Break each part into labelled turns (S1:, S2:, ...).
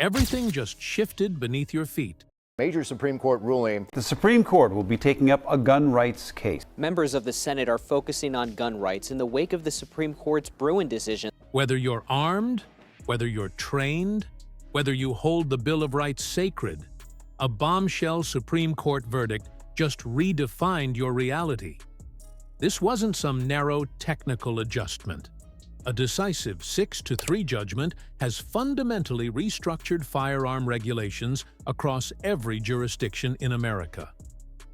S1: Everything just shifted beneath your feet.
S2: Major Supreme Court ruling.
S3: The Supreme Court will be taking up a gun rights case.
S4: Members of the Senate are focusing on gun rights in the wake of the Supreme Court's Bruendecision.
S1: Whether you're armed, whether you're trained, whether you hold the Bill of Rights sacred, a bombshell Supreme Court verdict just redefined your reality. This wasn't some narrow technical adjustment. A decisive 6-3 judgment has fundamentally restructured firearm regulations across every jurisdiction in America.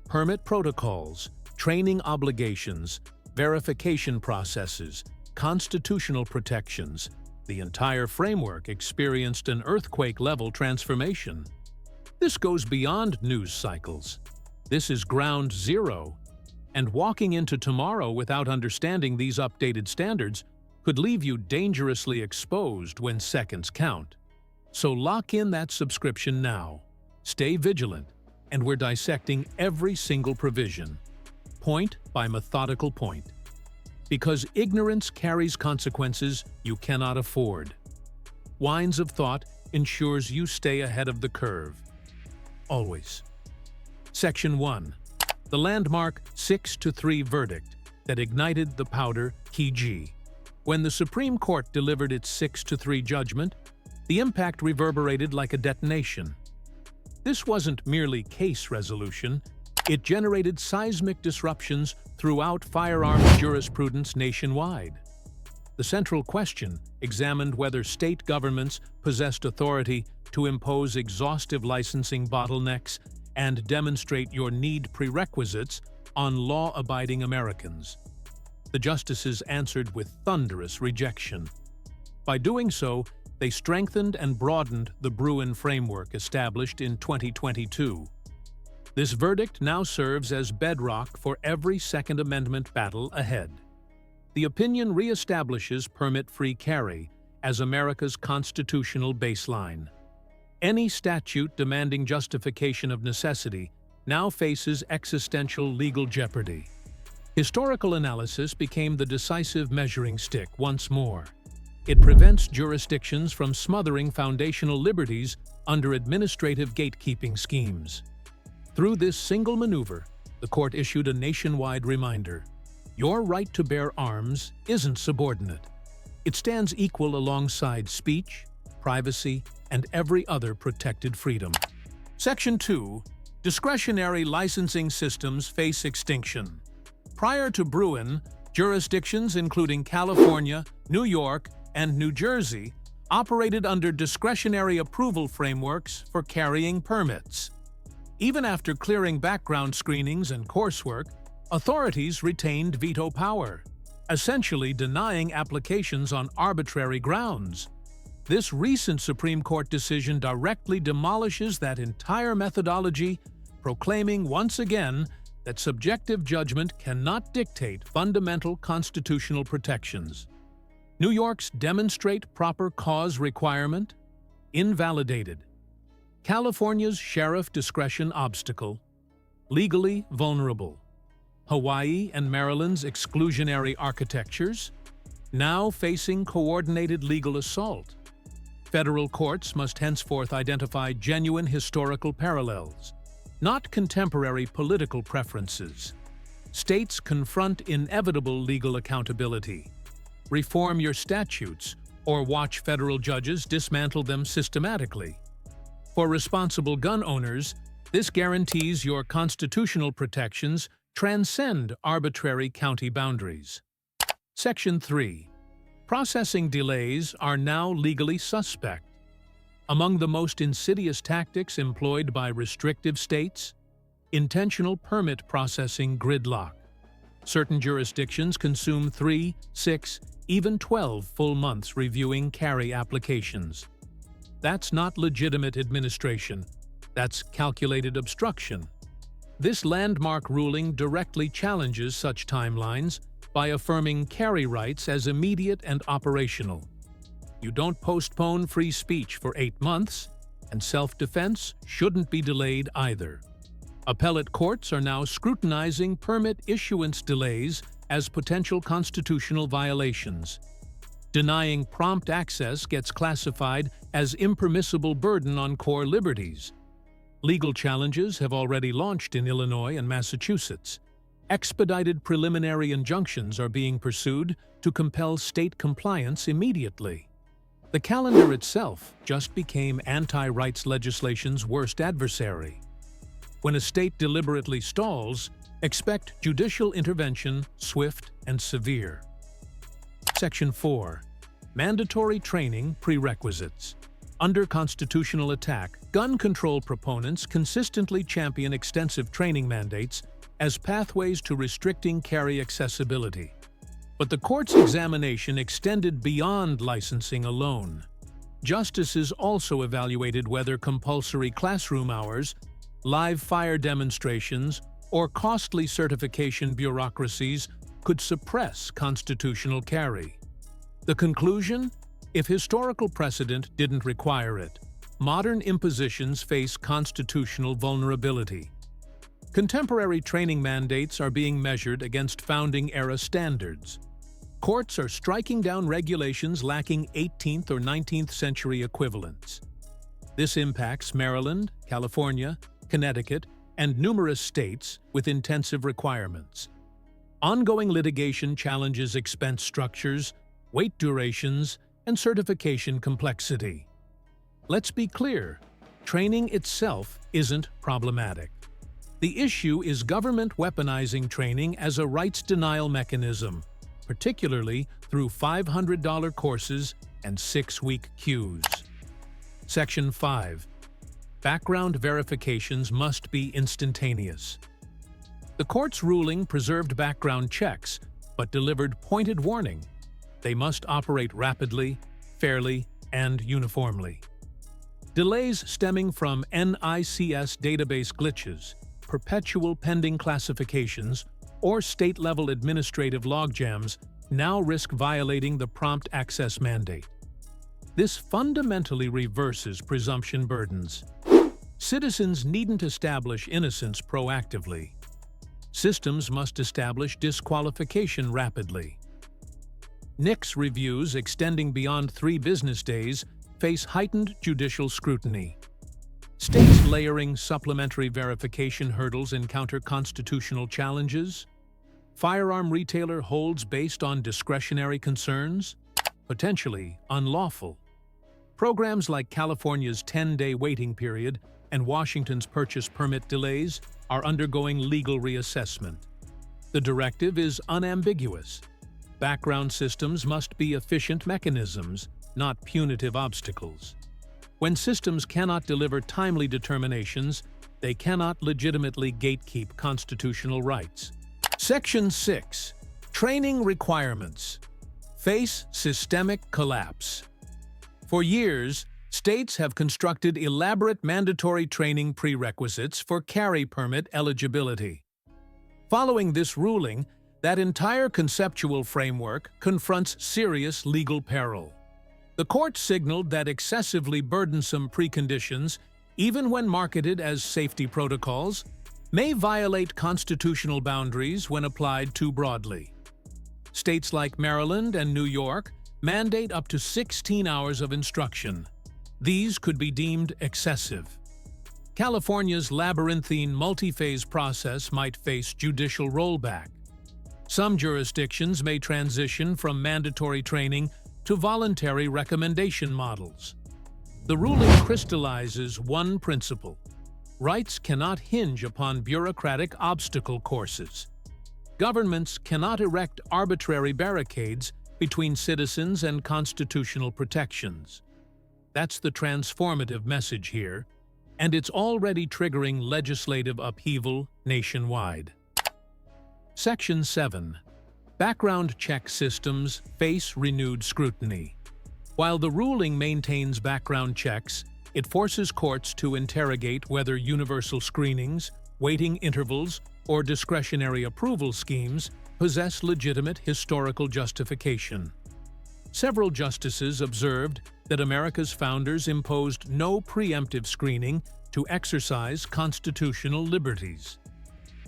S1: Permit protocols, training obligations, verification processes, constitutional protections, the entire framework experienced an earthquake-level transformation. This goes beyond news cycles. This is ground zero. And walking into tomorrow without understanding these updated standards could leave you dangerously exposed when seconds count. So lock in that subscription now. Stay vigilant, and we're dissecting every single provision, point by methodical point. Because ignorance carries consequences you cannot afford. Wines of Thought ensures you stay ahead of the curve. Always. Section 1. The landmark 6-3 verdict that ignited the powder key G. When the Supreme Court delivered its 6-3 judgment, the impact reverberated like a detonation. This wasn't merely case resolution, it generated seismic disruptions throughout firearms jurisprudence nationwide. The central question examined whether state governments possessed authority to impose exhaustive licensing bottlenecks and demonstrate your need prerequisites on law-abiding Americans. The justices answered with thunderous rejection. By doing so, they strengthened and broadened the Bruen framework established in 2022. This verdict now serves as bedrock for every Second Amendment battle ahead. The opinion reestablishes permit-free carry as America's constitutional baseline. Any statute demanding justification of necessity now faces existential legal jeopardy. Historical analysis became the decisive measuring stick once more. It prevents jurisdictions from smothering foundational liberties under administrative gatekeeping schemes. Through this single maneuver, the court issued a nationwide reminder: your right to bear arms isn't subordinate. It stands equal alongside speech, privacy, and every other protected freedom. Section 2. Discretionary licensing systems face extinction. Prior to Bruen, jurisdictions including California, New York, and New Jersey operated under discretionary approval frameworks for carrying permits. Even after clearing background screenings and coursework, authorities retained veto power, essentially denying applications on arbitrary grounds. This recent Supreme Court decision directly demolishes that entire methodology, proclaiming once again that subjective judgment cannot dictate fundamental constitutional protections. New York's demonstrate proper cause requirement? Invalidated. California's sheriff discretion obstacle? Legally vulnerable. Hawaii and Maryland's exclusionary architectures? Now facing coordinated legal assault. Federal courts must henceforth identify genuine historical parallels, not contemporary political preferences. States confront inevitable legal accountability. Reform your statutes, or watch federal judges dismantle them systematically. For responsible gun owners, this guarantees your constitutional protections transcend arbitrary county boundaries. Section 3. Processing delays are now legally suspect. Among the most insidious tactics employed by restrictive states, intentional permit processing gridlock. Certain jurisdictions consume 3, 6, even 12 full months reviewing carry applications. That's not legitimate administration. That's calculated obstruction. This landmark ruling directly challenges such timelines by affirming carry rights as immediate and operational. You don't postpone free speech for 8 months, and self-defense shouldn't be delayed either. Appellate courts are now scrutinizing permit issuance delays as potential constitutional violations. Denying prompt access gets classified as impermissible burden on core liberties. Legal challenges have already launched in Illinois and Massachusetts. Expedited preliminary injunctions are being pursued to compel state compliance immediately. The calendar itself just became anti-rights legislation's worst adversary. When a state deliberately stalls, expect judicial intervention, swift and severe. Section 4. Mandatory training prerequisites. Under constitutional attack, gun control proponents consistently champion extensive training mandates as pathways to restricting carry accessibility. But the court's examination extended beyond licensing alone. Justices also evaluated whether compulsory classroom hours, live fire demonstrations, or costly certification bureaucracies could suppress constitutional carry. The conclusion? If historical precedent didn't require it, modern impositions face constitutional vulnerability. Contemporary training mandates are being measured against founding-era standards. Courts are striking down regulations lacking 18th or 19th century equivalents. This impacts Maryland, California, Connecticut, and numerous states with intensive requirements. Ongoing litigation challenges expense structures, wait durations, and certification complexity. Let's be clear, training itself isn't problematic. The issue is government weaponizing training as a rights denial mechanism, particularly through $500 courses and 6-week queues. Section 5. Background verifications must be instantaneous. The court's ruling preserved background checks, but delivered pointed warning. They must operate rapidly, fairly, and uniformly. Delays stemming from NICS database glitches, perpetual pending classifications, or state-level administrative logjams now risk violating the prompt access mandate. This fundamentally reverses presumption burdens. Citizens needn't establish innocence proactively. Systems must establish disqualification rapidly. NICS reviews extending beyond 3 business days face heightened judicial scrutiny. States layering supplementary verification hurdles encounter constitutional challenges. Firearm retailer holds based on discretionary concerns, potentially unlawful. Programs like California's 10-day waiting period and Washington's purchase permit delays are undergoing legal reassessment. The directive is unambiguous. Background systems must be efficient mechanisms, not punitive obstacles. When systems cannot deliver timely determinations, they cannot legitimately gatekeep constitutional rights. Section 6. Training requirements. Face systemic collapse. For years, states have constructed elaborate mandatory training prerequisites for carry permit eligibility. Following this ruling, that entire conceptual framework confronts serious legal peril. The court signaled that excessively burdensome preconditions, even when marketed as safety protocols, may violate constitutional boundaries when applied too broadly. States like Maryland and New York mandate up to 16 hours of instruction. These could be deemed excessive. California's labyrinthine multi-phase process might face judicial rollback. Some jurisdictions may transition from mandatory training to voluntary recommendation models. The ruling crystallizes one principle: rights cannot hinge upon bureaucratic obstacle courses. Governments cannot erect arbitrary barricades between citizens and constitutional protections. That's the transformative message here, and it's already triggering legislative upheaval nationwide. Section 7. Background check systems face renewed scrutiny. While the ruling maintains background checks, it forces courts to interrogate whether universal screenings, waiting intervals, or discretionary approval schemes possess legitimate historical justification. Several justices observed that America's founders imposed no preemptive screening to exercise constitutional liberties.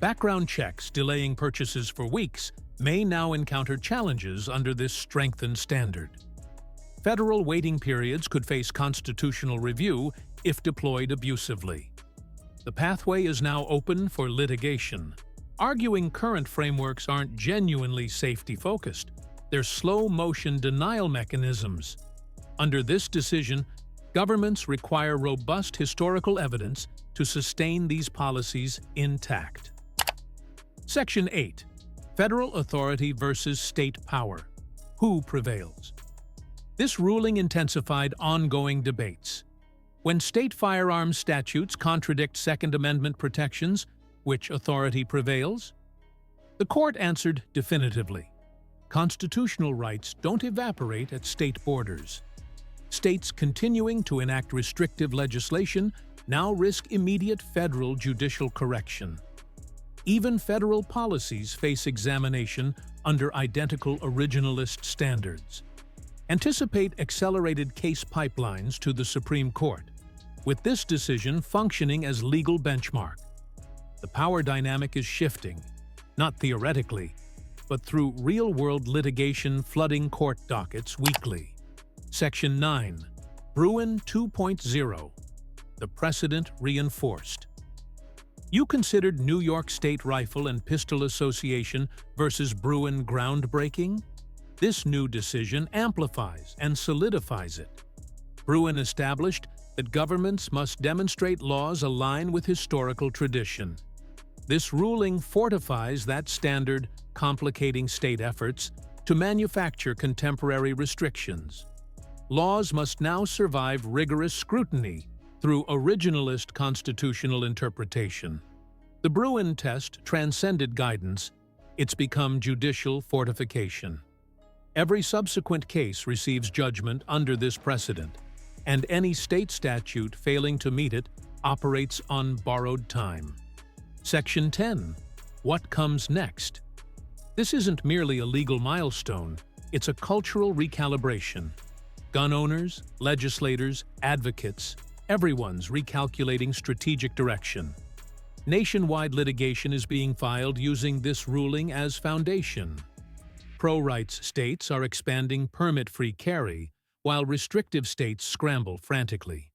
S1: Background checks delaying purchases for weeks may now encounter challenges under this strengthened standard. Federal waiting periods could face constitutional review if deployed abusively. The pathway is now open for litigation, arguing current frameworks aren't genuinely safety-focused. They're slow-motion denial mechanisms. Under this decision, governments require robust historical evidence to sustain these policies intact. Section 8. Federal authority versus state power. Who prevails? This ruling intensified ongoing debates. When state firearms statutes contradict Second Amendment protections, which authority prevails? The court answered definitively. Constitutional rights don't evaporate at state borders. States continuing to enact restrictive legislation now risk immediate federal judicial correction. Even federal policies face examination under identical originalist standards. Anticipate accelerated case pipelines to the Supreme Court, with this decision functioning as legal benchmark. The power dynamic is shifting, not theoretically, but through real-world litigation flooding court dockets weekly. Section 9. Bruen 2.0. The precedent reinforced. You considered New York State Rifle and Pistol Association versus Bruen groundbreaking? This new decision amplifies and solidifies it. Bruen established that governments must demonstrate laws align with historical tradition. This ruling fortifies that standard, complicating state efforts to manufacture contemporary restrictions. Laws must now survive rigorous scrutiny through originalist constitutional interpretation. The Bruen test transcended guidance. It's become judicial fortification. Every subsequent case receives judgment under this precedent, and any state statute failing to meet it operates on borrowed time. Section 10. What comes next? This isn't merely a legal milestone, it's a cultural recalibration. Gun owners, legislators, advocates, everyone's recalculating strategic direction. Nationwide litigation is being filed using this ruling as foundation. Pro-rights states are expanding permit-free carry, while restrictive states scramble frantically.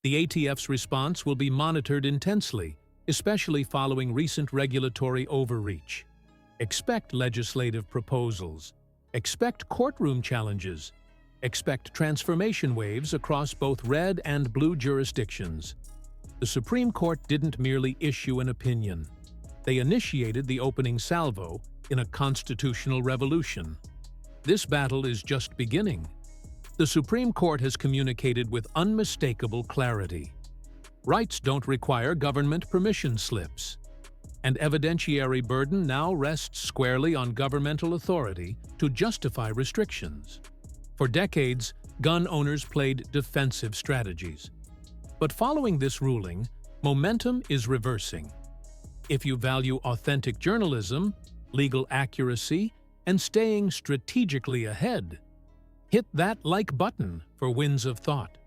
S1: The ATF's response will be monitored intensely, especially following recent regulatory overreach. Expect legislative proposals. Expect courtroom challenges. Expect transformation waves across both red and blue jurisdictions. The Supreme Court didn't merely issue an opinion. They initiated the opening salvo in a constitutional revolution. This battle is just beginning. The Supreme Court has communicated with unmistakable clarity. Rights don't require government permission slips. And evidentiary burden now rests squarely on governmental authority to justify restrictions. For decades, gun owners played defensive strategies. But following this ruling, momentum is reversing. If you value authentic journalism, legal accuracy, and staying strategically ahead, hit that like button for wins of thought.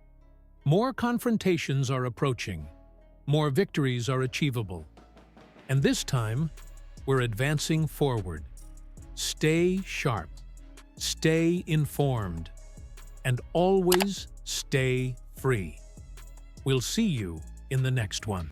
S1: More confrontations are approaching. More victories are achievable. And this time, we're advancing forward. Stay sharp, stay informed, and always stay free. We'll see you in the next one.